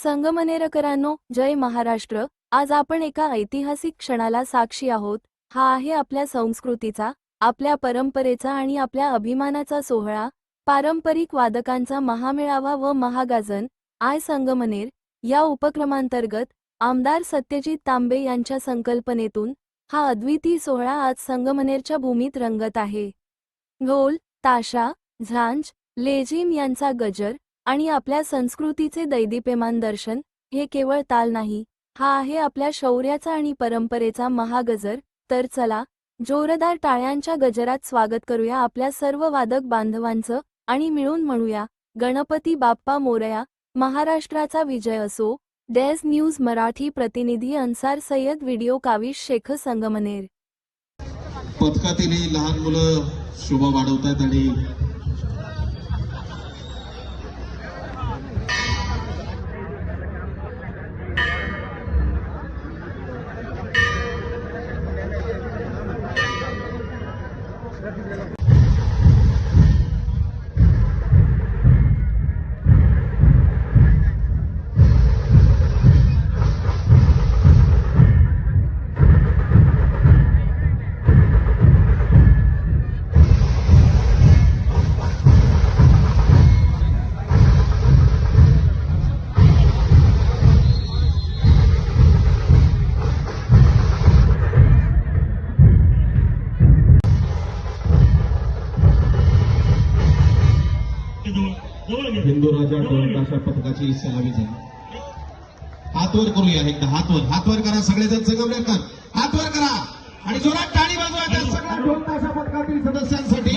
संगमनेरकरांनो, जय महाराष्ट्र। आज आपण एका ऐतिहासिक क्षणाला साक्षी आहोत। हा आहे आपल्या संस्कृतीचा, आपल्या परंपरेचा आणि आपल्या अभिमानाचा सोहळा, पारंपरिक वादकांचा महामेळावा व महागाजन आय संगमनेर या उपक्रमांतर्गत आमदार सत्यजित तांबे यांच्या संकल्पनेतून हा अद्वितीय सोहळा आज संगमनेरच्या भूमीत रंगत आहे। ढोल, ताशा, झांज, लेझिम यांचा गजर आणि आपल्या संस्कृतीचे दैदिप्यमान दर्शन हे केवळ ताल नाही, हा आहे आपल्या शौर्याचा आणि परंपरेचा महागजर। तर चला, जोरदार टाळ्यांच्या गजरात स्वागत करूया आपल्या सर्व वादक बांधवांचं आणि मिळून म्हणूया, गणपती बाप्पा मोरया, महाराष्ट्राचा विजय असो। डेझ न्यूज मराठी प्रतिनिधी अन्सार सय्यद, व्हिडिओ काविश शेख, संगमनेर। पथकातील लहान मुलं शोभा वाढवतात आणि हिंदू राजा ढोल पथकाची सलामी झाली। हात वर करूया, एकदा हात वर करा सगळेजण, संगमनेरकर हात वर करा आणि जोरात टाळी वाजवा त्या सगळ्या ढोल ताशा पथकातील सदस्यांसाठी।